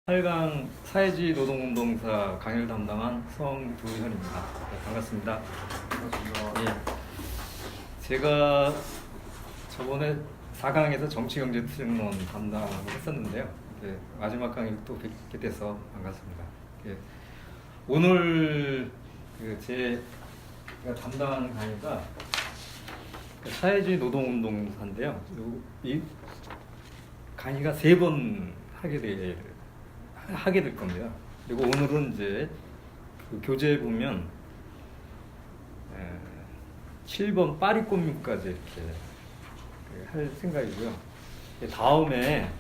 8강 사회주의 노동운동사 강의를 담당한 성두현입니다. 네, 반갑습니다. 반갑습니다. 예, 제가 저번에 4강에서 정치경제투쟁론 담당을 했었는데요. 마지막 강의를 또 뵙게 돼서 반갑습니다. 오늘 제가 담당하는 강의가 사회주의 노동운동사인데요. 이 강의가 3번 하게 될 겁니다. 그리고 오늘은 이제 그 교재에 보면 7번 파리 꽃뮤까지 이렇게 할 생각이고요. 다음에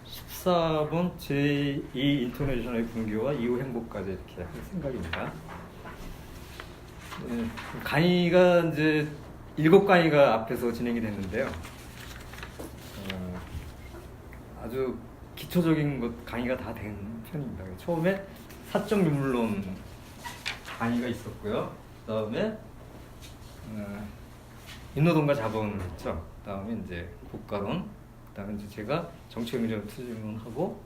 14번 제2 인터내셔널의 붕괴와 이후 행복까지 이렇게 할 생각입니다. 강의가 이제 7강의가 앞에서 진행이 됐는데요. 아주 기초적인 것 강의가 다 된 편입니다. 처음에 사적 유물론 강의가 있었고요. 그 다음에 인노동과 자본을 했죠. 그 다음에 이제 국가론, 그 다음에 이제 제가 정치경제적 투쟁론하고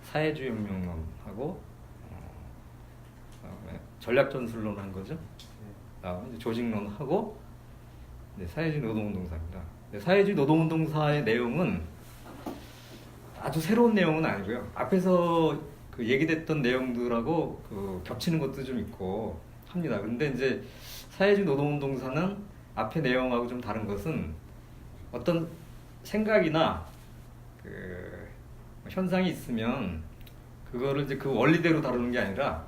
사회주의 혁명론하고 그다음에 전략전술론 한 거죠. 그 다음에 이제 조직론하고 사회주의 노동운동사입니다. 사회주의 노동운동사의 내용은 아주 새로운 내용은 아니고요. 앞에서 그 얘기됐던 내용들하고 겹치는 것도 좀 있고 합니다. 근데 이제 사회주의 노동운동사는 앞의 내용하고 좀 다른 것은 어떤 생각이나 현상이 있으면 그거를 이제 그 원리대로 다루는 게 아니라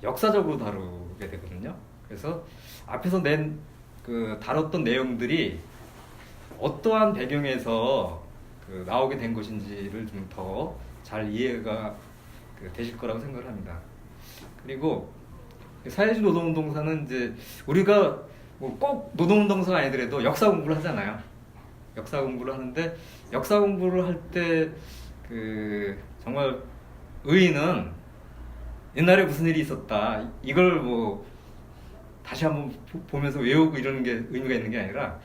역사적으로 다루게 되거든요. 그래서 앞에서 다뤘던 내용들이 어떠한 배경에서 나오게 된 것인지를 좀 더 잘 이해가 되실 거라고 생각을 합니다. 그리고 사회주의 노동운동사는 이제 우리가 뭐 꼭 노동운동사가 아니더라도 역사 공부를 하잖아요. 역사 공부를 하는데 역사 공부를 할 때 정말 의의는 옛날에 무슨 일이 있었다 이걸 뭐 다시 한번 보면서 외우고 이러는 게 의미가 있는 게 아니라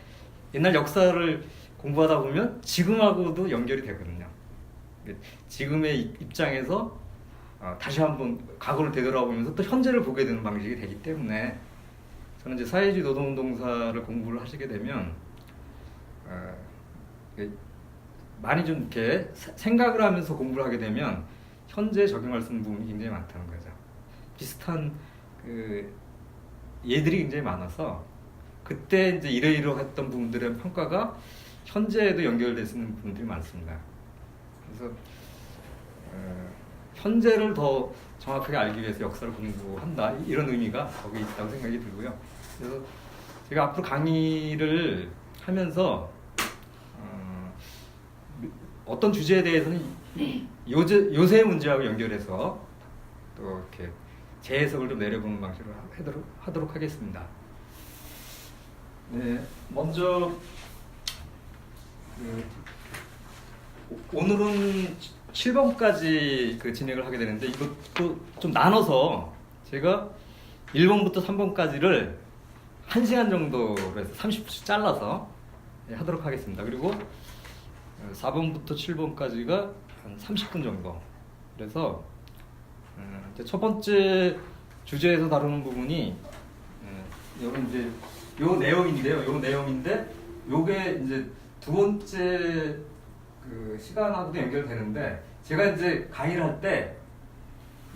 옛날 역사를 공부하다 보면 지금하고도 연결이 되거든요. 지금의 입장에서 다시 한번 과거를 되돌아보면서 또 현재를 보게 되는 방식이 되기 때문에 저는 이제 사회주의 노동운동사를 공부를 하시게 되면 많이 좀 이렇게 생각을 하면서 공부를 하게 되면 현재에 적용할 수 있는 부분이 굉장히 많다는 거죠. 비슷한 예들이 굉장히 많아서 그때 이제 이러이러했던 부분들의 평가가 현재에도 연결될 수 있는 부분들이 많습니다. 그래서 현재를 더 정확하게 알기 위해서 역사를 공부한다 이런 의미가 거기 있다고 생각이 들고요. 그래서 제가 앞으로 강의를 하면서 어떤 주제에 대해서는 요새 문제하고 연결해서 또 이렇게 재해석을 좀 내려보는 방식으로 하도록 하겠습니다. 네, 먼저 오늘은 7번까지 진행을 하게 되는데 이것도 좀 나눠서 제가 1번부터 3번까지를 1시간 정도로 해서 30분씩 잘라서 하도록 하겠습니다. 그리고 4번부터 7번까지가 한 30분 정도. 그래서 첫 번째 주제에서 다루는 부분이 여기 이제 요 내용인데요. 요 내용인데 요게 이제 두 번째 시간하고도 연결되는데 제가 이제 강의를 할 때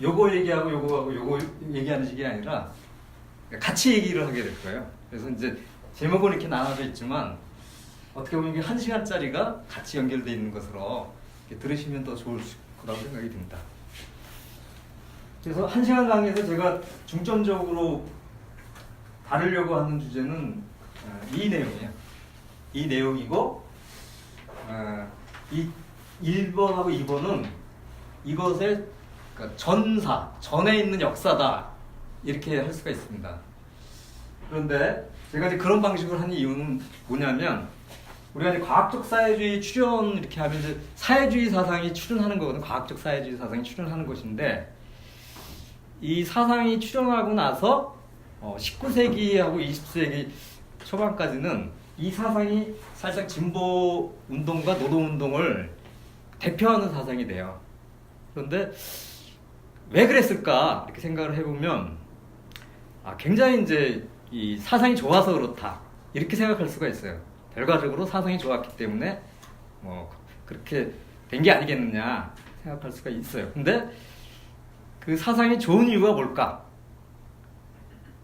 요거 얘기하고 요거 얘기하는 식이 아니라 같이 얘기를 하게 될 거예요. 그래서 이제 제목은 이렇게 나눠져 있지만 어떻게 보면 이게 1시간짜리가 같이 연결되어 있는 것으로 이렇게 들으시면 더 좋을 거라고 생각이 듭니다. 그래서 1시간 강의에서 제가 중점적으로 다루려고 하는 주제는 이 내용이에요. 이 내용이고 이 1번하고 2번은 이것의 전에 있는 역사다 이렇게 할 수가 있습니다. 그런데 제가 이제 그런 방식으로 하는 이유는 뭐냐면 우리가 이제 과학적 사회주의 출현 이렇게 하면 이제 사회주의 사상이 출현하는 거거든. 과학적 사회주의 사상이 출현하는 것인데 이 사상이 출현하고 나서 19세기하고 20세기 초반까지는 이 사상이 사실상 진보 운동과 노동 운동을 대표하는 사상이 돼요. 그런데 왜 그랬을까 이렇게 생각을 해보면 굉장히 이제 이 사상이 좋아서 그렇다 이렇게 생각할 수가 있어요. 결과적으로 사상이 좋았기 때문에 뭐 그렇게 된 게 아니겠느냐 생각할 수가 있어요. 근데 그 사상이 좋은 이유가 뭘까?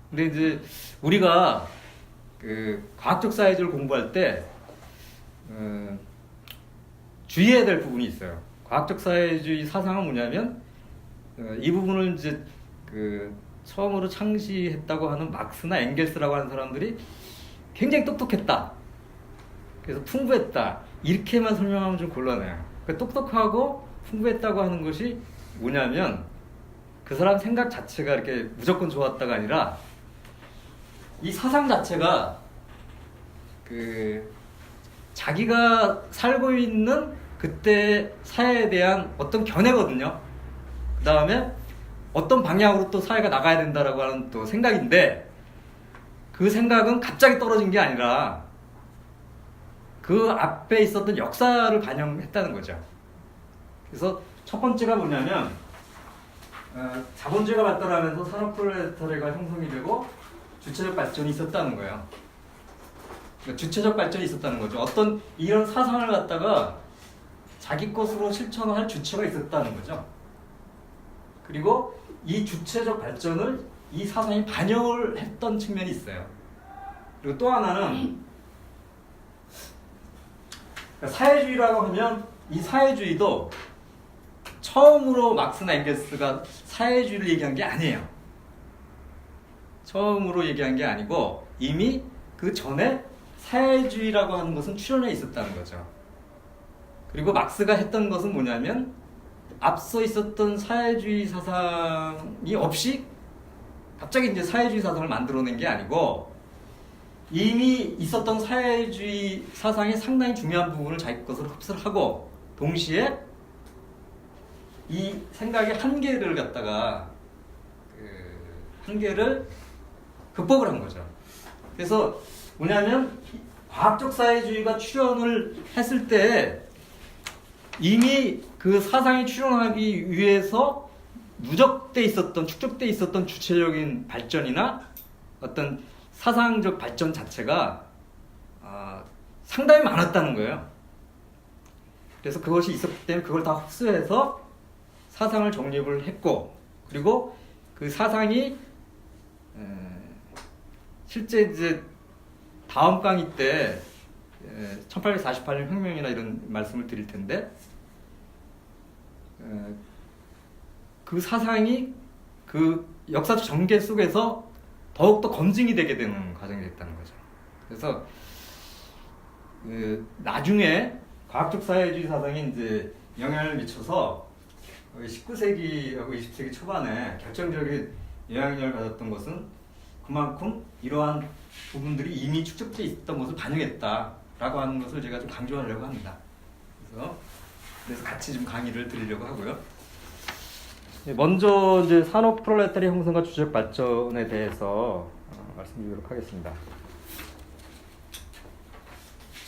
근데 이제 우리가 그 과학적 사회주의를 공부할 때 주의해야 될 부분이 있어요. 과학적 사회주의 사상은 뭐냐면 이 부분을 이제 그 처음으로 창시했다고 하는 막스나 엥겔스라고 하는 사람들이 굉장히 똑똑했다. 그래서 풍부했다. 이렇게만 설명하면 좀 곤란해요. 그러니까 똑똑하고 풍부했다고 하는 것이 뭐냐면 그 사람 생각 자체가 이렇게 무조건 좋았다가 아니라 이 사상 자체가 그 자기가 살고 있는 그때 사회에 대한 어떤 견해거든요. 그 다음에 어떤 방향으로 또 사회가 나가야 된다라고 하는 또 생각인데 그 생각은 갑자기 떨어진 게 아니라 그 앞에 있었던 역사를 반영했다는 거죠. 그래서 첫 번째가 뭐냐면 자본주의가 발달하면서 산업 프롤레타리아가 형성이 되고 주체적 발전이 있었다는 거예요. 그러니까 주체적 발전이 있었다는 거죠. 어떤 이런 사상을 갖다가 자기 것으로 실천할 주체가 있었다는 거죠. 그리고 이 주체적 발전을 이 사상이 반영을 했던 측면이 있어요. 그리고 또 하나는 사회주의라고 하면 이 사회주의도 처음으로 막스나 엥겔스가 사회주의를 얘기한 게 아니에요. 처음으로 얘기한 게 아니고 이미 그 전에 사회주의라고 하는 것은 출현해 있었다는 거죠. 그리고 막스가 했던 것은 뭐냐면 앞서 있었던 사회주의 사상이 없이 갑자기 이제 사회주의 사상을 만들어낸 게 아니고 이미 있었던 사회주의 사상의 상당히 중요한 부분을 자기 것으로 흡수를 하고 동시에 이 생각의 한계를 갖다가 한계를 극복을 한 거죠. 그래서 뭐냐면 과학적 사회주의가 출현을 했을 때 이미 그 사상이 출현하기 위해서 누적돼 있었던 축적돼 있었던 주체적인 발전이나 어떤 사상적 발전 자체가 상당히 많았다는 거예요. 그래서 그것이 있었기 때문에 그걸 다 흡수해서 사상을 정립을 했고 그리고 그 사상이 실제 이제 다음 강의 때 1848년 혁명이나 이런 말씀을 드릴 텐데 그 사상이 그 역사적 전개 속에서 더욱더 검증이 되게 되는 과정이 됐다는 거죠. 그래서 나중에 과학적 사회주의 사상이 이제 영향을 미쳐서 19세기하고 20세기 초반에 결정적인 영향력을 가졌던 것은 그만큼 이러한 부분들이 이미 축적돼 있었던 것을 반영했다라고 하는 것을 제가 좀 강조하려고 합니다. 그래서 같이 좀 강의를 드리려고 하고요. 먼저 이제 산업 프롤레타리아 형성과 주체적 발전에 대해서 말씀드리도록 하겠습니다.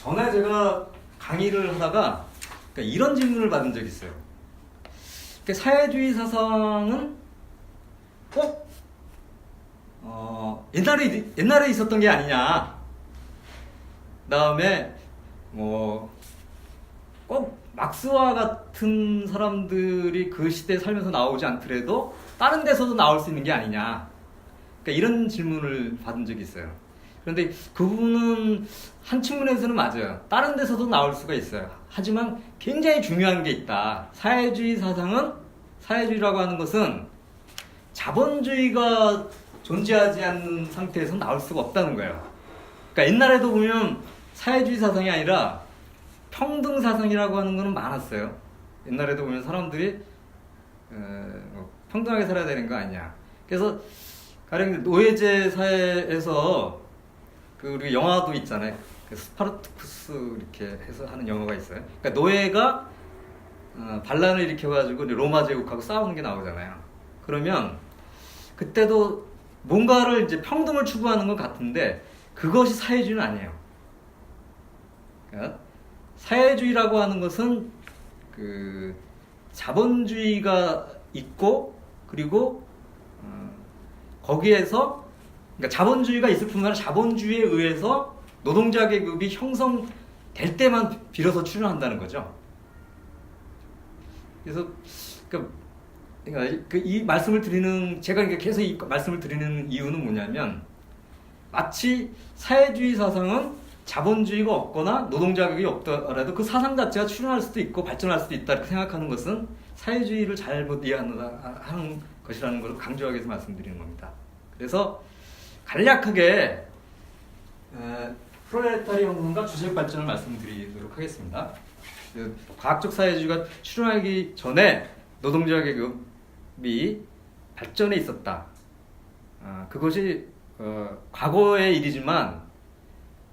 전에 제가 강의를 하다가 이런 질문을 받은 적이 있어요. 사회주의 사상은 꼭 옛날에 있었던 게 아니냐. 그다음에 뭐 꼭 막스와 같은 사람들이 그 시대에 살면서 나오지 않더라도 다른 데서도 나올 수 있는 게 아니냐. 이런 질문을 받은 적이 있어요. 그런데 그 부분은 한 측면에서는 맞아요. 다른 데서도 나올 수가 있어요. 하지만 굉장히 중요한 게 있다. 사회주의 사상은 사회주의라고 하는 것은 자본주의가 존재하지 않는 상태에서 나올 수가 없다는 거예요. 옛날에도 보면 사회주의 사상이 아니라 평등 사상이라고 하는 거는 많았어요. 옛날에도 보면 사람들이 평등하게 살아야 되는 거 아니냐. 그래서 가령 노예제 사회에서 우리 영화도 있잖아요. 스파르타쿠스 이렇게 해서 하는 영화가 있어요. 노예가 반란을 일으켜가지고 로마 제국하고 싸우는 게 나오잖아요. 그러면 그때도 뭔가를 이제 평등을 추구하는 것 같은데 그것이 사회주의는 아니에요. 그러니까 사회주의라고 하는 것은 그 자본주의가 있고 그리고 거기에서 그러니까 자본주의가 있을 뿐만 아니라 자본주의에 의해서 노동자 계급이 형성될 때만 비로소 출현한다는 거죠. 그래서 그러니까 이 말씀을 드리는 제가 이렇게 계속 이 말씀을 드리는 이유는 뭐냐면 마치 사회주의 사상은 자본주의가 없거나 노동자 계급이 없더라도 그 사상 자체가 출현할 수도 있고 발전할 수도 있다 이렇게 생각하는 것은 사회주의를 잘못 이해하는 것이라는 걸 강조하기 위해서 말씀드리는 겁니다. 그래서 간략하게 프롤레타리아 혁명과 주체적 발전을 말씀드리도록 하겠습니다. 과학적 사회주의가 출현하기 전에 노동자 계급이 발전해 있었다. 그것이 과거의 일이지만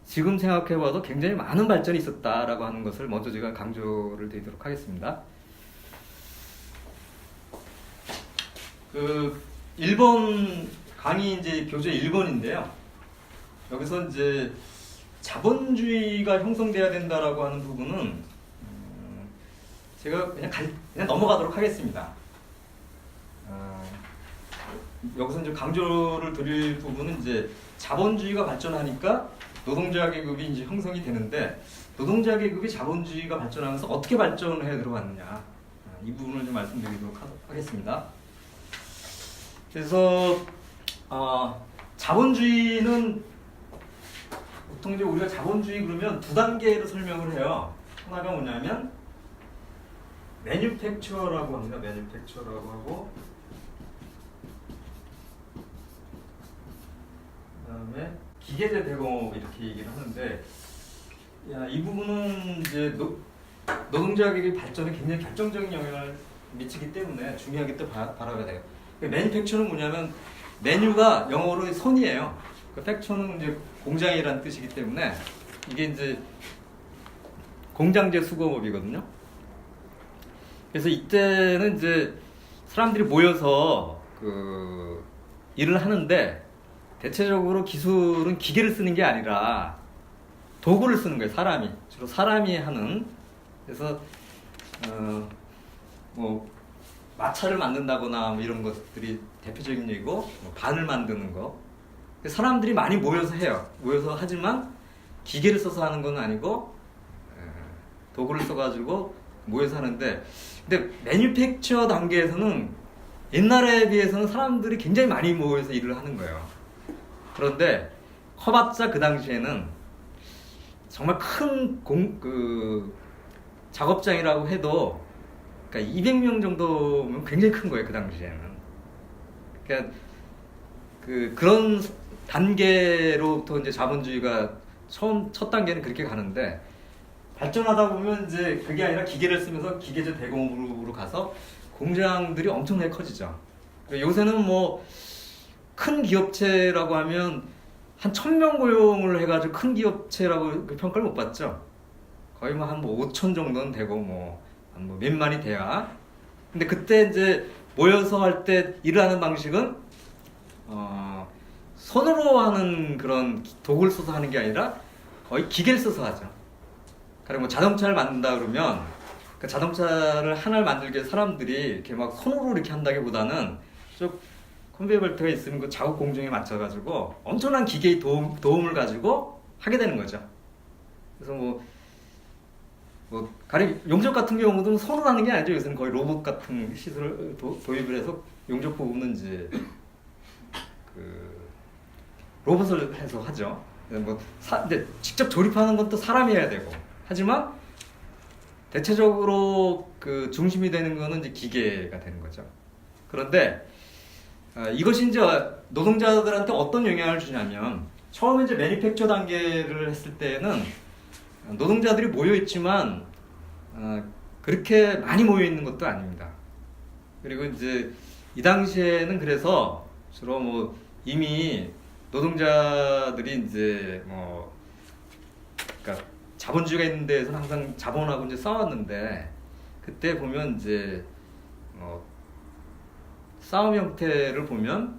지금 생각해봐도 굉장히 많은 발전이 있었다라고 하는 것을 먼저 제가 강조를 드리도록 하겠습니다. 그 1번 강의 이제 교재 1번인데요. 여기서 이제 자본주의가 형성돼야 된다라고 하는 부분은 제가 그냥 넘어가도록 하겠습니다. 여기서 이제 강조를 드릴 부분은 이제 자본주의가 발전하니까 노동자 계급이 이제 형성이 되는데 노동자 계급이 자본주의가 발전하면서 어떻게 발전을 해 들어갔느냐 이 부분을 좀 말씀드리도록 하겠습니다. 그래서 자본주의는 보통 이제 우리가 자본주의 그러면 두 단계로 설명을 해요. 하나가 뭐냐면 매뉴팩처라고 합니다. 매뉴팩처라고 하고 그다음에 기계제 대공업 이렇게 얘기를 하는데 이 부분은 이제 노동자 계급의 발전에 굉장히 결정적인 영향을 미치기 때문에 중요하게 또 바라봐야 돼요. 매뉴팩처는 뭐냐면 메뉴가 영어로 손이에요. 그 팩처는 이제 공장이라는 뜻이기 때문에 이게 이제 공장제 수공업이거든요. 그래서 이때는 이제 사람들이 모여서 그 일을 하는데 대체적으로 기술은 기계를 쓰는 게 아니라 도구를 쓰는 거예요. 주로 사람이 하는. 그래서 뭐 마차를 만든다거나 뭐 이런 것들이 대표적인 얘기고 뭐 반을 만드는 거. 사람들이 많이 모여서 해요. 모여서 하지만 기계를 써서 하는 건 아니고 도구를 써가지고 모여서 하는데 근데 매뉴팩처 단계에서는 옛날에 비해서는 사람들이 굉장히 많이 모여서 일을 하는 거예요. 그런데 커봤자 그 당시에는 정말 큰 작업장이라고 해도 그러니까 200명 정도면 굉장히 큰 거예요. 그 당시에는. 그러니까 그런 단계로부터 이제 자본주의가 첫 단계는 그렇게 가는데 발전하다 보면 이제 그게 아니라 기계를 쓰면서 기계제 대공업으로 가서 공장들이 엄청나게 커지죠. 요새는 뭐 큰 기업체라고 하면 한 1000명 고용을 해가지고 큰 기업체라고 그 평가를 못 받죠. 거의 뭐 한 5천 정도는 되고 한 몇만이 돼야. 근데 그때 이제 모여서 할 때 일을 하는 방식은 손으로 하는 그런 도구를 써서 하는 게 아니라 거의 기계를 써서 하죠. 그리고 뭐 자동차를 만든다 그러면 그 자동차를 하나를 만들기 위해 사람들이 이렇게 막 손으로 이렇게 한다기보다는 좀 컨베이어 벨트가 있으면 그 작업 공정에 맞춰가지고 엄청난 기계의 도움을 가지고 하게 되는 거죠. 그래서 가령 용접 같은 경우도 손으로 하는 게 아니죠. 요새는 거의 로봇 같은 시설을 도입을 해서 용접 부분은 이제 로봇을 해서 하죠. 근데 직접 조립하는 건 또 사람이 해야 되고. 하지만 대체적으로 그 중심이 되는 거는 이제 기계가 되는 거죠. 그런데 이것이 이제 노동자들한테 어떤 영향을 주냐면 처음에 이제 매니팩처 단계를 했을 때는 노동자들이 모여 있지만 그렇게 많이 모여 있는 것도 아닙니다. 그리고 이제 이 당시에는 그래서 주로 이미 노동자들이 이제 그러니까 자본주의가 있는 데에서는 항상 자본하고 이제 싸웠는데 그때 보면 이제 싸움 형태를 보면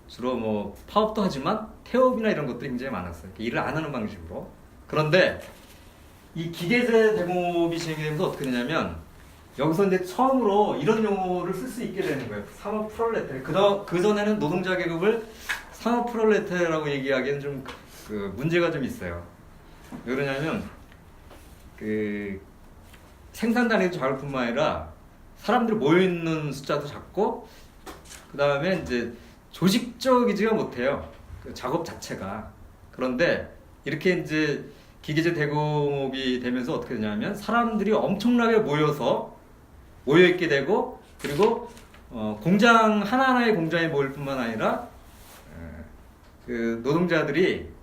주로 파업도 하지만 태업이나 이런 것들이 굉장히 많았어요. 일을 안 하는 방식으로. 그런데 이 기계제 대공업이 진행이 되면서 어떻게 되냐면 여기서 이제 처음으로 이런 용어를 쓸 수 있게 되는 거예요. 산업 프롤레타리아. 그 전에는 노동자 계급을 산업 프롤레타리아라고 얘기하기에는 좀 그 문제가 좀 있어요. 왜 그러냐면 그 생산단위도 작을 뿐만 아니라 사람들이 모여 있는 숫자도 작고 그 다음에 이제 조직적이지가 못해요. 그 작업 자체가. 그런데 이렇게 이제 기계제 대공업이 되면서 어떻게 되냐면 사람들이 엄청나게 모여 있게 되고 그리고 공장 하나하나의 공장에 모일 뿐만 아니라 그 노동자들이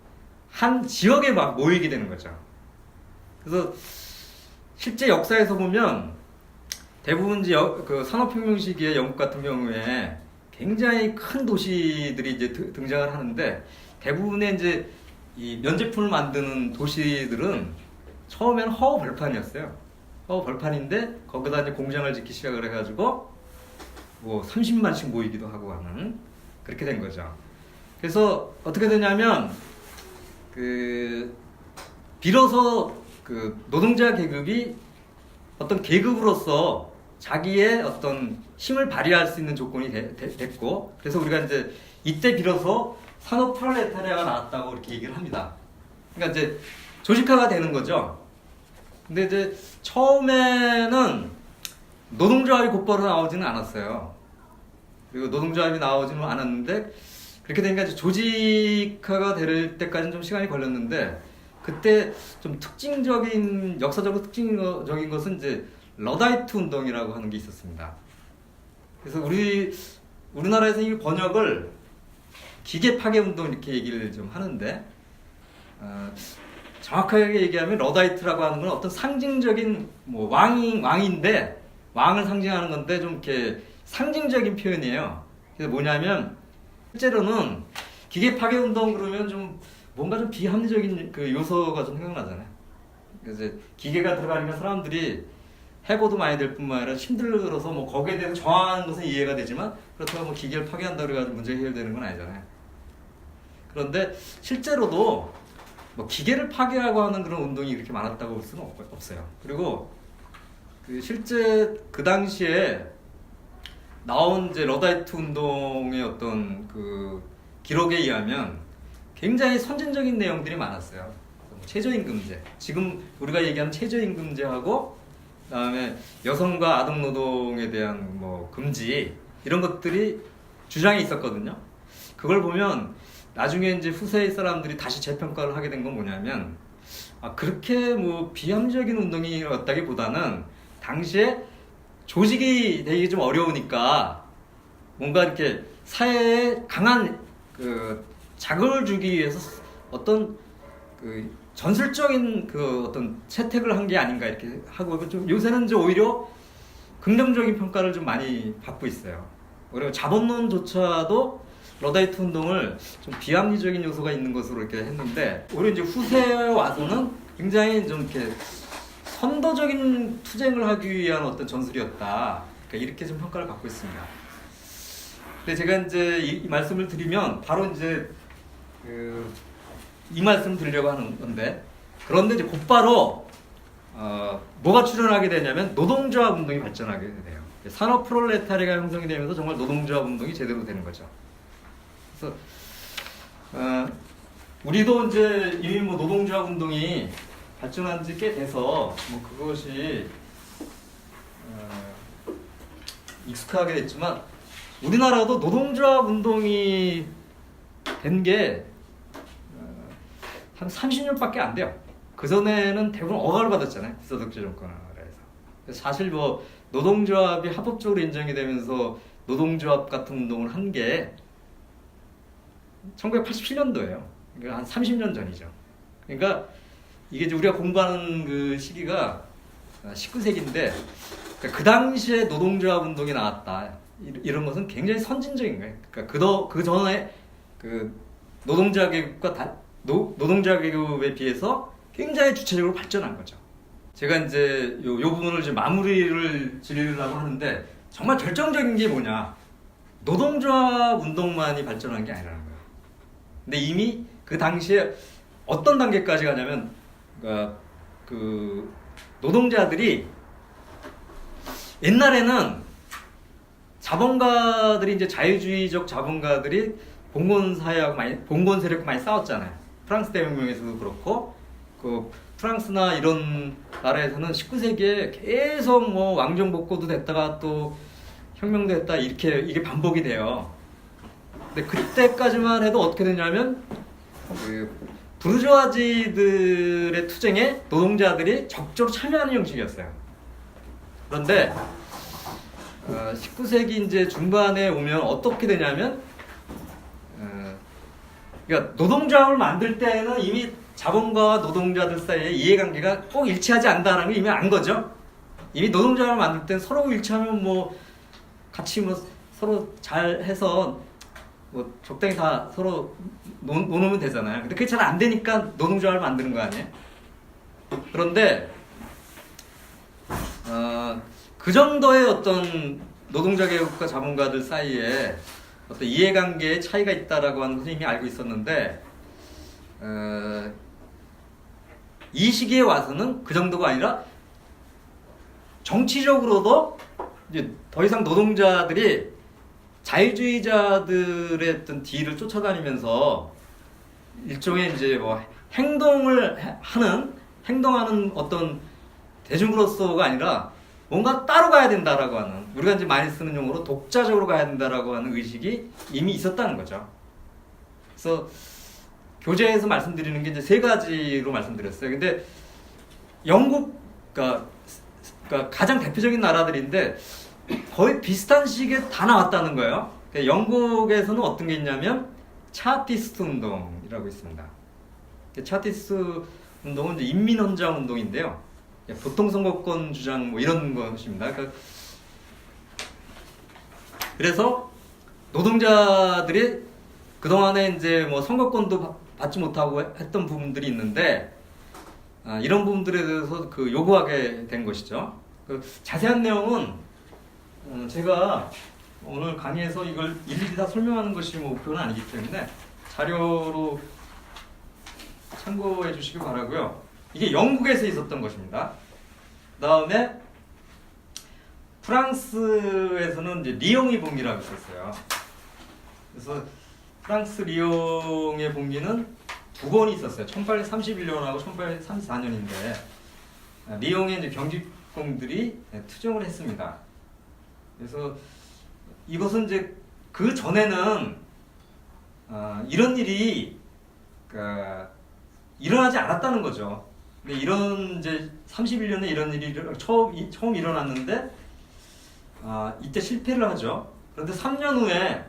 한 지역에 막 모이게 되는 거죠. 그래서 실제 역사에서 보면 대부분 이제 그 산업혁명 시기에 영국 같은 경우에 굉장히 큰 도시들이 이제 등장을 하는데 대부분의 이제 이 면제품을 만드는 도시들은 처음에는 허허 벌판이었어요. 허허 벌판인데 거기다 이제 공장을 짓기 시작을 해가지고 뭐 30만씩 모이기도 하고 하는 그렇게 된 거죠. 그래서 어떻게 되냐면 그 비로소 그 노동자 계급이 어떤 계급으로서 자기의 어떤 힘을 발휘할 수 있는 조건이 됐고 그래서 우리가 이제 이때 비로소 산업 프롤레타리아가 나왔다고 이렇게 얘기를 합니다. 그러니까 이제 조직화가 되는 거죠. 근데 이제 처음에는 노동조합이 곧바로 나오지는 않았어요. 그리고 노동조합이 나오지는 않았는데 그렇게 되니까 이제 조직화가 될 때까지는 좀 시간이 걸렸는데 그때 좀 역사적으로 특징적인 것은 이제 러다이트 운동이라고 하는 게 있었습니다. 그래서 우리나라에서 이 번역을 기계 파괴 운동 이렇게 얘기를 좀 하는데 정확하게 얘기하면 러다이트라고 하는 건 어떤 상징적인 뭐 왕인데 왕을 상징하는 건데 좀 이렇게 상징적인 표현이에요. 그래서 뭐냐면 실제로는 기계 파괴 운동 그러면 좀 뭔가 좀 비합리적인 그 요소가 좀 생각나잖아요. 그래서 기계가 들어가니까 사람들이 해고도 많이 될 뿐만 아니라 힘들어서 뭐 거기에 대해서 저항하는 것은 이해가 되지만 그렇다고 뭐 기계를 파괴한다고 해가지고 문제가 해결되는 건 아니잖아요. 그런데 실제로도 뭐 기계를 파괴하고 하는 그런 운동이 이렇게 많았다고 볼 수는 없어요. 그리고 그 실제 그 당시에 나온 이제 러다이트 운동의 어떤 그 기록에 의하면 굉장히 선진적인 내용들이 많았어요. 최저임금제, 지금 우리가 얘기하는 최저임금제하고 그다음에 여성과 아동 노동에 대한 뭐 금지 이런 것들이 주장이 있었거든요. 그걸 보면 나중에 이제 후세의 사람들이 다시 재평가를 하게 된 건 뭐냐면 그렇게 뭐 비합리적인 운동이었다기보다는 당시에 조직이 되기 좀 어려우니까 뭔가 이렇게 사회에 강한 그 자극을 주기 위해서 어떤 그 전술적인 그 어떤 채택을 한 게 아닌가 이렇게 하고 좀 요새는 이제 오히려 긍정적인 평가를 좀 많이 받고 있어요. 그리고 자본론조차도 러다이트 운동을 좀 비합리적인 요소가 있는 것으로 이렇게 했는데 오히려 이제 후세에 와서는 굉장히 좀 이렇게 선도적인 투쟁을 하기 위한 어떤 전술이었다. 그러니까 이렇게 좀 평가를 받고 있습니다. 근데 제가 이제 이 말씀을 드리면 바로 이제 이 말씀을 드리려고 하는 건데 그런데 이제 곧바로 뭐가 출현하게 되냐면 노동조합 운동이 발전하게 돼요. 산업 프롤레타리아가 형성이 되면서 정말 노동조합 운동이 제대로 되는 거죠. 그래서 우리도 이제 이미 뭐 노동조합 운동이 발전한 지 꽤 돼서 뭐 그것이 익숙하게 됐지만 우리나라도 노동조합 운동이 된 게 한 30년밖에 안 돼요. 그 전에는 대부분 억압을 받았잖아요. 비서독재 정권 아래에서. 사실 뭐 노동조합이 합법적으로 인정이 되면서 노동조합 같은 운동을 한 게 1987년도예요. 그러니까 한 30년 전이죠. 그러니까 이게 이제 우리가 공부하는 그 시기가 19세기인데 그 당시에 노동조합 운동이 나왔다. 이런 것은 굉장히 선진적인 거예요. 그러니까 그 전에 그 노동자 계급에 비해서 굉장히 주체적으로 발전한 거죠. 제가 이제 요 부분을 이제 마무리를 지으려고 하는데 정말 결정적인 게 뭐냐? 노동조합 운동만이 발전한 게 아니라는 거예요. 근데 이미 그 당시에 어떤 단계까지 가냐면 그러니까 그 노동자들이 옛날에는 자본가들이 이제 자유주의적 자본가들이 봉건 사회하고 봉건 세력과 많이 싸웠잖아요. 프랑스 대혁명에서도 그렇고 그 프랑스나 이런 나라에서는 19세기에 계속 뭐 왕정복고도 됐다가 또 혁명도 했다 이렇게 이게 반복이 돼요. 근데 그때까지만 해도 어떻게 되냐면 그 부르주아지들의 투쟁에 노동자들이 적극적으로 참여하는 형식이었어요. 그런데 19세기 이제 중반에 오면 어떻게 되냐면 그러니까 노동조합을 만들 때는 이미 자본가와 노동자들 사이의 이해관계가 꼭 일치하지 않는다는 걸 이미 안 거죠. 이미 노동조합을 만들 때는 서로 일치하면 뭐 같이 뭐 서로 잘 해서 뭐 적당히 다 서로 노는 되잖아요. 근데 그게 잘 안 되니까 노동조합을 만드는 거 아니에요? 그런데 그 정도의 어떤 노동자 계급과 자본가들 사이에 어떤 이해관계의 차이가 있다라고 하는 것을 이미 알고 있었는데 이 시기에 와서는 그 정도가 아니라 정치적으로도 이제 더 이상 노동자들이 자유주의자들의 어떤 뒤를 쫓아다니면서 일종의 이제 뭐 행동하는 어떤 대중으로서가 아니라 뭔가 따로 가야 된다라고 하는, 우리가 이제 많이 쓰는 용어로 독자적으로 가야 된다라고 하는 의식이 이미 있었다는 거죠. 그래서 교재에서 말씀드리는 게 이제 세 가지로 말씀드렸어요. 근데 영국가 가장 대표적인 나라들인데 거의 비슷한 시기에 다 나왔다는 거예요. 영국에서는 어떤 게 있냐면 차티스트 운동이라고 있습니다. 차티스트 운동은 이제 인민헌장 운동인데요. 보통 선거권 주장 뭐 이런 것입니다. 그래서 노동자들이 그동안에 이제 뭐 선거권도 받지 못하고 했던 부분들이 있는데 이런 부분들에 대해서 그 요구하게 된 것이죠. 그 자세한 내용은 제가 오늘 강의에서 이걸 일일이 다 설명하는 것이 목표는 아니기 때문에 자료로 참고해 주시기 바라고요. 이게 영국에서 있었던 것입니다. 그 다음에 프랑스에서는 이제 리옹의 봉기라고 있었어요. 그래서 프랑스 리옹의 봉기는 두 번이 있었어요. 1831년하고 1834년인데 리옹의 이제 경직공들이 투쟁을 했습니다. 그래서 이것은 이제 그 전에는 이런 일이 일어나지 않았다는 거죠. 근데 이런 이제 31년에 이런 일이 처음 일어났는데 이때 실패를 하죠. 그런데 3년 후에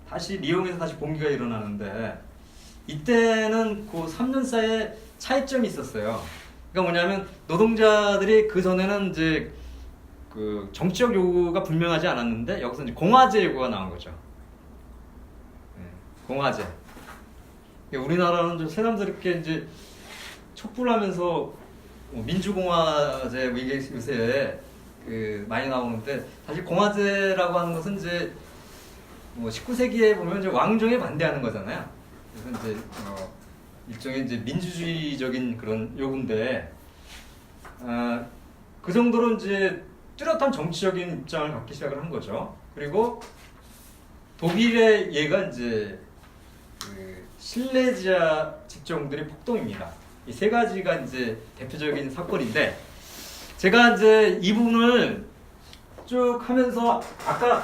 다시 리옹에서 다시 봉기가 일어나는데 이때는 그 3년 사이에 차이점이 있었어요. 그러니까 뭐냐면 노동자들이 그 전에는 이제 그 정치적 요구가 분명하지 않았는데 여기서 이제 공화제 요구가 나온 거죠. 공화제. 우리나라는 좀 새삼스럽게 이제 촛불하면서 민주공화제 이게 요새 그 많이 나오는데 사실 공화제라고 하는 것은 이제 뭐 19세기에 보면 이제 왕정에 반대하는 거잖아요. 그래서 이제 일종의 이제 민주주의적인 그런 요구인데 그 정도로 이제 뚜렷한 정치적인 입장을 갖기 시작을 한 거죠. 그리고 독일의 예가 이제 그 실레지아 직종들의 폭동입니다. 이 세 가지가 이제 대표적인 사건인데 제가 이제 이 부분을 쭉 하면서 아까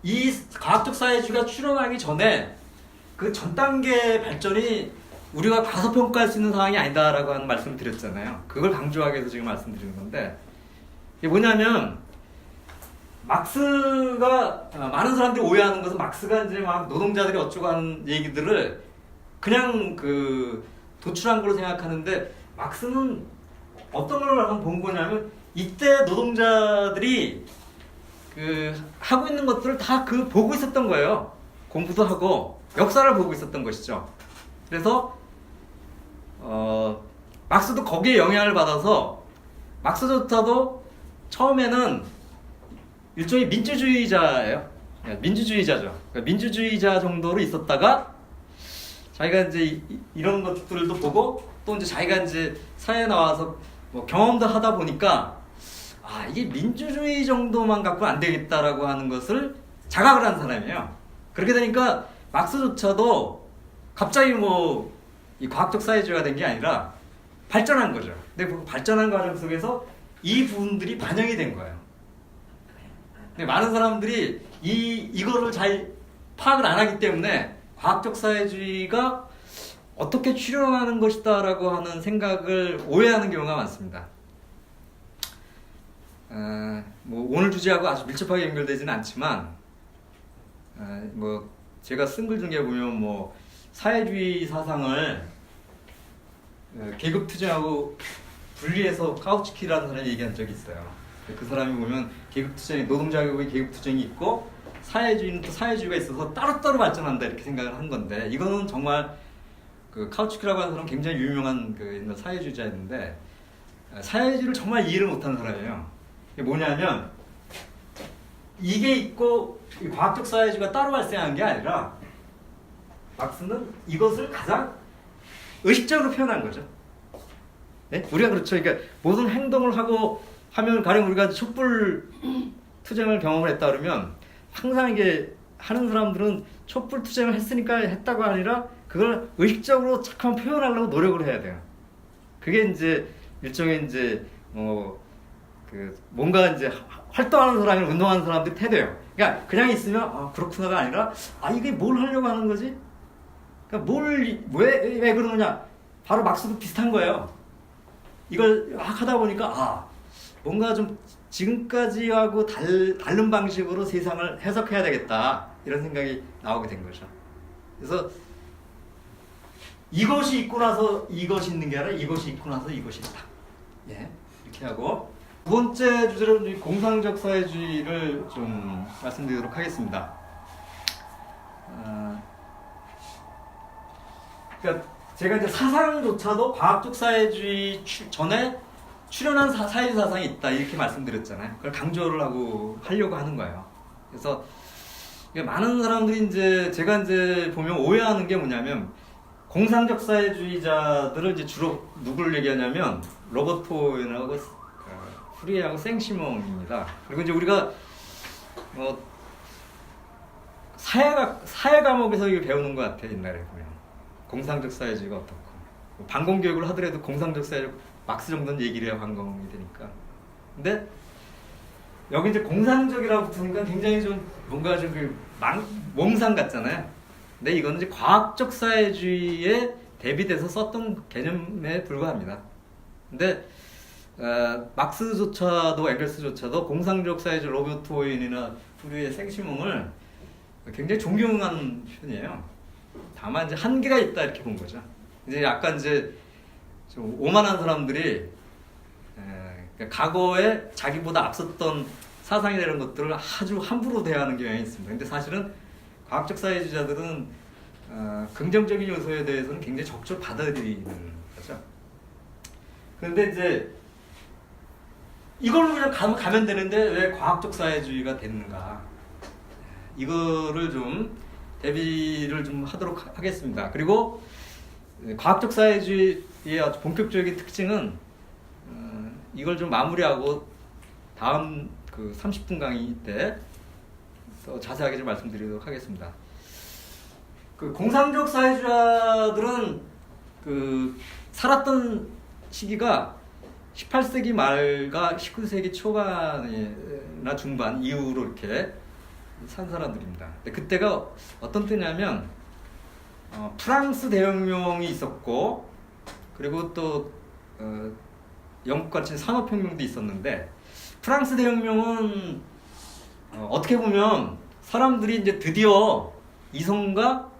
이 과학적 사회주의가 출현하기 전에 그 전 단계 발전이 우리가 과소평가할 수 있는 상황이 아니다라고 하는 말씀을 드렸잖아요. 그걸 강조하기 위해서 지금 말씀드리는 건데 이게 뭐냐면 막스가 많은 사람들이 오해하는 것은 막스가 이제 막 노동자들이 어쩌고 하는 얘기들을 그냥 그 도출한 걸로 생각하는데 막스는 어떤 걸 한번 본 거냐면 이때 노동자들이 그 하고 있는 것들을 다 그 보고 있었던 거예요. 공부도 하고 역사를 보고 있었던 것이죠. 그래서 막스도 거기에 영향을 받아서 막스조차도 처음에는 일종의 민주주의자예요. 민주주의자죠. 그러니까 민주주의자 정도로 있었다가 자기가 이제 이런 것들도 보고 또 이제 자기가 이제 사회에 나와서 뭐 경험도 하다 보니까 아 이게 민주주의 정도만 갖고 안 되겠다라고 하는 것을 자각을 한 사람이에요. 그렇게 되니까 막스조차도 갑자기 뭐 이 과학적 사회주의가 된 게 아니라 발전한 거죠. 근데 그 발전한 과정 속에서 이 부분들이 반영이 된 거예요. 근데 많은 사람들이 이거를 잘 파악을 안 하기 때문에 과학적 사회주의가 어떻게 출현하는 것이다라고 하는 생각을 오해하는 경우가 많습니다. 뭐 오늘 주제하고 아주 밀접하게 연결되지는 않지만, 뭐 제가 쓴 글 중에 보면 뭐 사회주의 사상을 계급 투쟁하고 분리해서 카우츠키라는 사람이 얘기한 적이 있어요. 그 사람이 보면 계급 투쟁이 노동자격의 계급 투쟁이 있고 사회주의는 또 사회주의가 있어서 따로따로 발전한다 이렇게 생각을 한 건데 이거는 정말 그 카우츠키라고 하는 사람은 굉장히 유명한 그 옛날 사회주의자였는데 사회주의를 정말 이해를 못하는 사람이에요. 이게 뭐냐면 이게 있고 이 과학적 사회주의가 따로 발생한 게 아니라 막스는 이것을 가장 의식적으로 표현한 거죠. 네? 우리가 그렇죠. 그러니까 모든 행동을 하고 하면 가령 우리가 촛불 투쟁을 경험을 했다 그러면 항상 이게 하는 사람들은 촛불 투쟁을 했으니까 했다고 아니라 그걸 의식적으로 잠깐 표현하려고 노력을 해야 돼요. 그게 이제 일종의 이제 그 뭔가 이제 활동하는 사람이 운동하는 사람들이 태도예요. 그러니까 그냥 있으면 아 그렇구나가 아니라 아 이게 뭘 하려고 하는 거지? 그러니까 왜 그러느냐? 바로 막스도 비슷한 거예요. 이걸 막 하다 보니까 아 뭔가 좀 지금까지하고 다른 방식으로 세상을 해석해야 되겠다 이런 생각이 나오게 된 거죠. 그래서 이것이 있고 나서 이것이 있는 게 아니라 이것이 있고 나서 이것이 있다. 예, 이렇게 하고 두 번째 주제로 공상적 사회주의를 좀 말씀드리도록 하겠습니다. 그러니까 제가 이제 사상조차도 과학적 사회주의 전에 출현한 사회주의 사상이 있다 이렇게 말씀드렸잖아요. 그걸 강조를 하려고 하는 거예요. 그래서 많은 사람들이 이제 제가 이제 보면 오해하는 게 뭐냐면 공상적 사회주의자들을 이제 주로 누구를 얘기하냐면 로버트 오웬하고 후리에하고 생시몽입니다. 그리고 이제 우리가 사회 과목에서 이걸 배우는 것 같아요. 옛날에 보면 공상적 사회주의가 어떻고 반공 교육을 하더라도 공상적 사회주의 막스 정도는 얘기를 해야 반공이 되니까. 근데 여기 이제 공상적이라고 붙으니까 굉장히 좀 뭔가 좀 몽상 같잖아요. 근데 이거는 이제 과학적 사회주의에 대비돼서 썼던 개념에 불과합니다. 근데 막스조차도 앵겔스조차도 공상적 사회주의 로버트 오웬이나 후리의 생시몽을 굉장히 존경하는 편이에요. 다만 이제 한계가 있다 이렇게 본 거죠. 이제 약간 이제 좀 오만한 사람들이 과거에 자기보다 앞섰던 사상이 되는 것들을 아주 함부로 대하는 경향이 있습니다. 근데 사실은 과학적 사회주의자들은 긍정적인 요소에 대해서는 굉장히 적극 받아들이는 거죠. 그런데 이제 이걸로 그냥 가면 되는데 왜 과학적 사회주의가 됐는가? 이거를 좀 대비를 좀 하도록 하겠습니다. 그리고 과학적 사회주의의 아주 본격적인 특징은 이걸 좀 마무리하고 다음 그 30분 강의 때 더 자세하게 좀 말씀드리도록 하겠습니다. 그 공상적 사회주의자들은 그 살았던 시기가 18세기 말과 19세기 초반이나 중반 이후로 이렇게 산 사람들입니다. 근데 그때가 어떤 때냐면 프랑스 대혁명이 있었고 그리고 또 영국같이 산업혁명도 있었는데 프랑스 대혁명은 어떻게 보면 사람들이 이제 드디어 이성과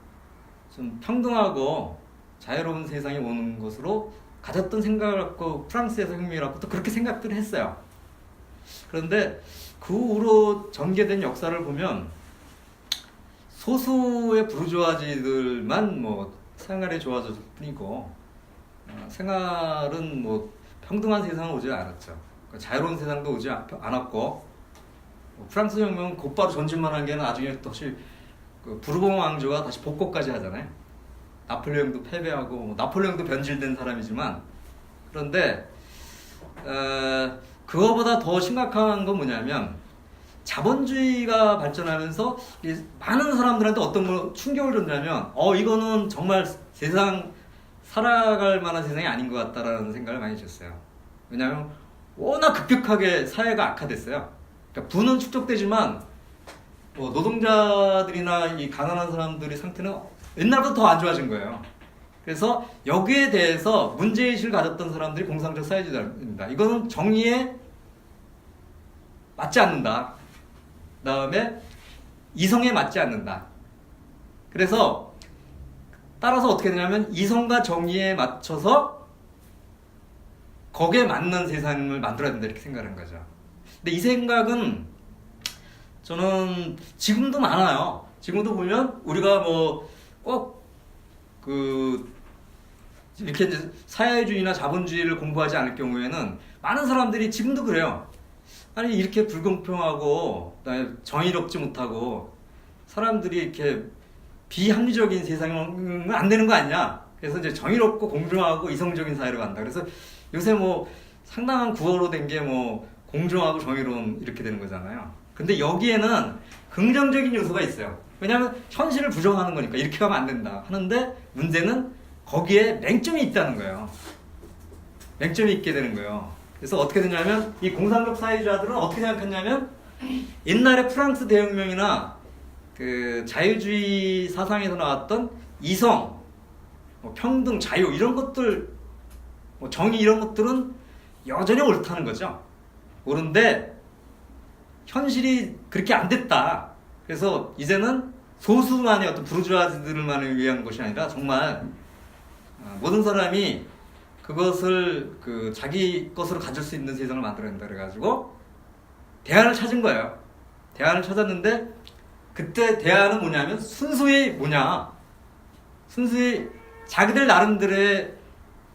좀 평등하고 자유로운 세상이 오는 것으로 가졌던 생각을 갖고 프랑스에서 혁명을 갖고 또 그렇게 생각들을 했어요. 그런데 그 후로 전개된 역사를 보면 소수의 부르주아지들만 뭐 생활이 좋아졌을 뿐이고 생활은 뭐 평등한 세상은 오지 않았죠. 자유로운 세상도 오지 않았고 프랑스 혁명은 곧바로 전진만 한 게 나중에 다시 그 부르봉 왕조가 다시 복고까지 하잖아요. 나폴레옹도 패배하고 나폴레옹도 변질된 사람이지만 그런데 그거보다 더 심각한 건 뭐냐면 자본주의가 발전하면서 많은 사람들한테 어떤 걸 충격을 줬냐면 이거는 정말 세상 살아갈 만한 세상이 아닌 것 같다라는 생각을 많이 줬어요. 왜냐하면 워낙 급격하게 사회가 악화됐어요. 그러니까 부는 축적되지만 노동자들이나 이 가난한 사람들의 상태는 옛날보다 더 안 좋아진 거예요. 그래서 여기에 대해서 문제의식을 가졌던 사람들이 공산적 사회주의자입니다. 이거는 정의에 맞지 않는다. 그다음에 이성에 맞지 않는다. 그래서 따라서 어떻게 되냐면 이성과 정의에 맞춰서 거기에 맞는 세상을 만들어야 된다 이렇게 생각하는 거죠. 근데 이 생각은 저는 지금도 많아요. 지금도 보면 우리가 꼭 이렇게 이제 사회주의나 자본주의를 공부하지 않을 경우에는 많은 사람들이 지금도 그래요. 아니 이렇게 불공평하고 정의롭지 못하고 사람들이 이렇게 비합리적인 세상은 안 되는 거 아니냐. 그래서 이제 정의롭고 공정하고 이성적인 사회로 간다. 그래서 요새 상당한 구호로 된 게 공정하고 정의로운 이렇게 되는 거잖아요. 근데 여기에는 긍정적인 요소가 있어요. 왜냐하면 현실을 부정하는 거니까 이렇게 가면 안 된다 하는데 문제는 거기에 맹점이 있다는 거예요. 맹점이 있게 되는 거예요. 그래서 어떻게 되냐면 이 공산적 사회주의자들은 어떻게 생각했냐면 옛날에 프랑스 대혁명이나 그 자유주의 사상에서 나왔던 이성, 평등, 자유 이런 것들, 정의 이런 것들은 여전히 옳다는 거죠. 옳은데 현실이 그렇게 안 됐다. 그래서 이제는 소수만의 어떤 부르주아들만을 위한 것이 아니라 정말 모든 사람이 그것을 자기 것으로 가질 수 있는 세상을 만들어야 된다 그래가지고 대안을 찾은 거예요. 대안을 찾았는데 그때 대안은 뭐냐면 순수히 자기들 나름대로의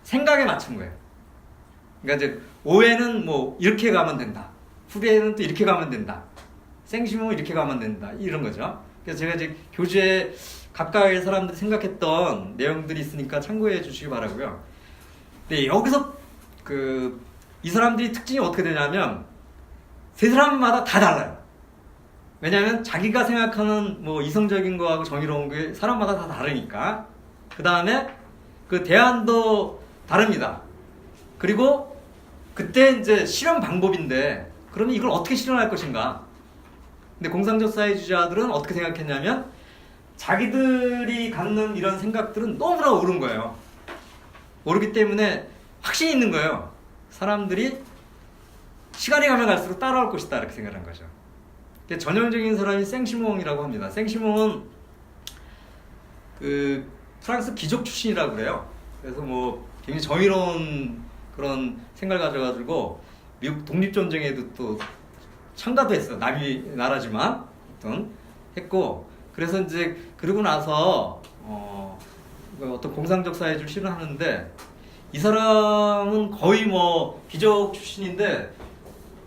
생각에 맞춘 거예요. 그러니까 이제 오해는 이렇게 가면 된다. 후배는 또 이렇게 가면 된다. 생시몬은 이렇게 가면 된다. 이런 거죠. 그래서 제가 이제 교재에 각각의 사람들이 생각했던 내용들이 있으니까 참고해 주시기 바라고요. 네, 여기서 이 사람들이 특징이 어떻게 되냐면 세 사람마다 다 달라요. 왜냐하면 자기가 생각하는 이성적인 거하고 정의로운 게 사람마다 다 다르니까. 그 다음에 그 대안도 다릅니다. 그리고 그때 이제 실현 방법인데 그러면 이걸 어떻게 실현할 것인가? 근데 공산적 사회주의자들은 어떻게 생각했냐면 자기들이 갖는 이런 생각들은 너무나 옳은 거예요. 옳기 때문에 확신이 있는 거예요. 사람들이 시간이 가면 갈수록 따라올 것이다 이렇게 생각한 거죠. 전형적인 사람이 생시몽이라고 합니다. 생시몽은 프랑스 귀족 출신이라고 그래요. 그래서 굉장히 정의로운 그런 생각을 가져가지고 미국 독립전쟁에도 또 참가도 했어요. 남이 나라지만 했고 그래서 이제 그러고 나서 어떤 공산적 사회주의를 실현하는데 이 사람은 거의 귀족 출신인데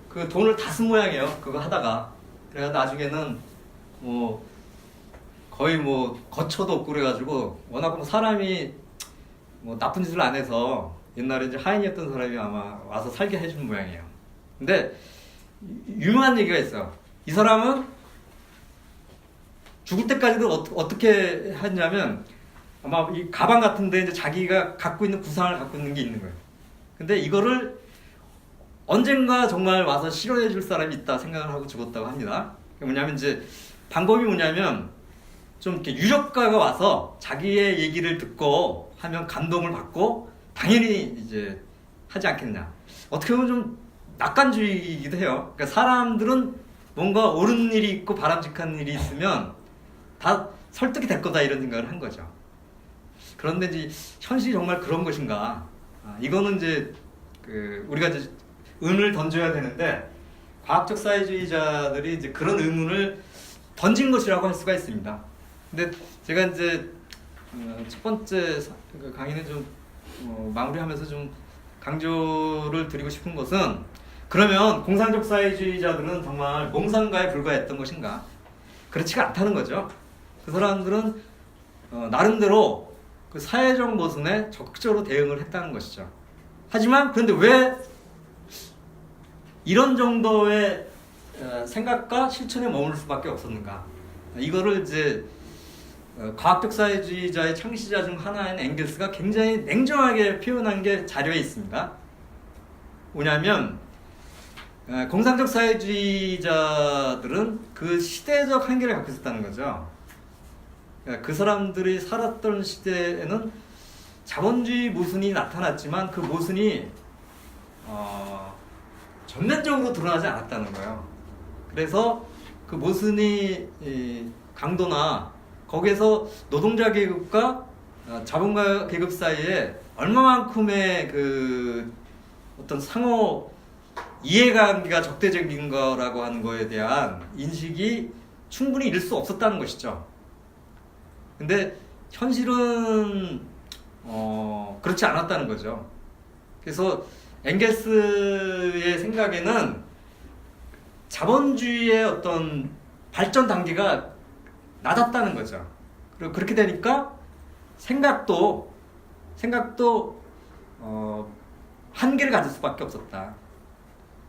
그 돈을 다 쓴 모양이에요. 그거 하다가 그래서 나중에는 거의 거처도 없고 그래가지고 워낙 사람이 나쁜 짓을 안 해서 옛날에 이제 하인이었던 사람이 아마 와서 살게 해준 모양이에요. 근데 유명한 얘기가 있어요. 이 사람은 죽을 때까지도 어떻게 했냐면 아마 이 가방 같은데 이제 자기가 갖고 있는 구상을 갖고 있는 게 있는 거예요. 근데 이거를 언젠가 정말 와서 실현해 줄 사람이 있다 생각을 하고 죽었다고 합니다. 뭐냐면 이제 방법이 뭐냐면 좀 이렇게 유력가가 와서 자기의 얘기를 듣고 하면 감동을 받고 당연히 이제 하지 않겠냐. 어떻게 보면 좀 낙관주의이기도 해요. 그러니까 사람들은 뭔가 옳은 일이 있고 바람직한 일이 있으면 다 설득이 될 거다 이런 생각을 한 거죠. 그런데 이제 현실이 정말 그런 것인가? 이거는 이제 우리가 이제 의문을 던져야 되는데 과학적 사회주의자들이 이제 그런 의문을 던진 것이라고 할 수가 있습니다. 근데 제가 이제 첫 번째 강의는 좀 마무리하면서 좀 강조를 드리고 싶은 것은 그러면 공산적 사회주의자들은 정말 몽상가에 불과했던 것인가? 그렇지가 않다는 거죠. 그 사람들은 나름대로 그 사회적 모순에 적극적으로 대응을 했다는 것이죠. 하지만 그런데 왜 이런 정도의 생각과 실천에 머물 수밖에 없었는가? 이거를 이제 과학적 사회주의자의 창시자 중 하나인 엥겔스가 굉장히 냉정하게 표현한 게 자료에 있습니다. 뭐냐면 공산적 사회주의자들은 그 시대적 한계를 갖고 있었다는 거죠. 그 사람들이 살았던 시대에는 자본주의 모순이 나타났지만 그 모순이 전면적으로 드러나지 않았다는 거예요. 그래서 그 모순이 강도나 거기에서 노동자 계급과 자본가 계급 사이에 얼마만큼의 그 어떤 상호 이해관계가 적대적인 거라고 하는 거에 대한 인식이 충분히 이룰 수 없었다는 것이죠. 근데 현실은 그렇지 않았다는 거죠. 그래서 엥겔스의 생각에는 자본주의의 어떤 발전 단계가 낮았다는 거죠. 그리고 그렇게 되니까 생각도 한계를 가질 수밖에 없었다.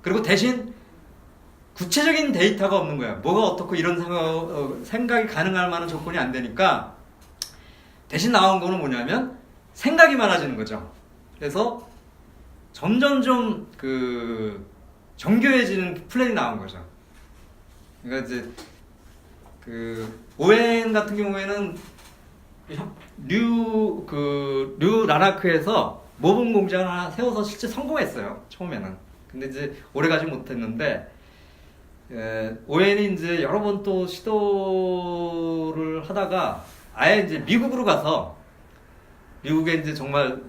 그리고 대신 구체적인 데이터가 없는 거야. 뭐가 어떻고 이런 생각이 가능할 만한 조건이 안 되니까 대신 나온 거는 뭐냐면 생각이 많아지는 거죠. 그래서 점점 좀 그 정교해지는 플랜이 나온 거죠. 그러니까 이제 그 오웬 같은 경우에는 류 라나크에서 모범 공장을 하나 세워서 실제 성공했어요. 처음에는. 근데 이제 오래가지 못했는데 오웬이 이제 여러 번 또 시도를 하다가 아예 이제 미국으로 가서 미국에 이제 정말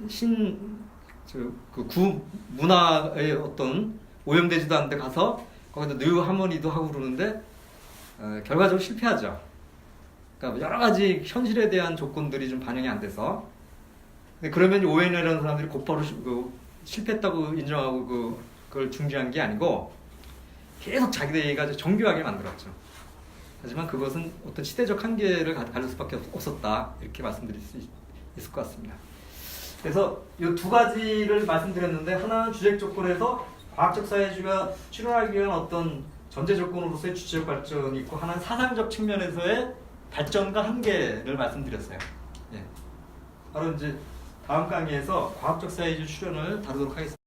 그 구문화의 어떤 오염되지도 않은 데 가서 거기서 뉴 하모니도 하고 그러는데 결과적으로 실패하죠. 그러니까 여러 가지 현실에 대한 조건들이 좀 반영이 안 돼서. 근데 그러면 오웬이라는 사람들이 곧바로 실패했다고 인정하고 그걸 중지한 게 아니고 계속 자기들이 정교하게 만들었죠. 하지만 그것은 어떤 시대적 한계를 가질 수밖에 없었다. 이렇게 말씀드릴 수 있을 것 같습니다. 그래서 이 두 가지를 말씀드렸는데, 하나는 주적 조건에서 과학적 사회주의가 실현하기 위한 어떤 전제 조건으로서의 주체적 발전이 있고, 하나는 사상적 측면에서의 발전과 한계를 말씀드렸어요. 예. 바로 이제 다음 강의에서 과학적 사회주의 실현을 다루도록 하겠습니다.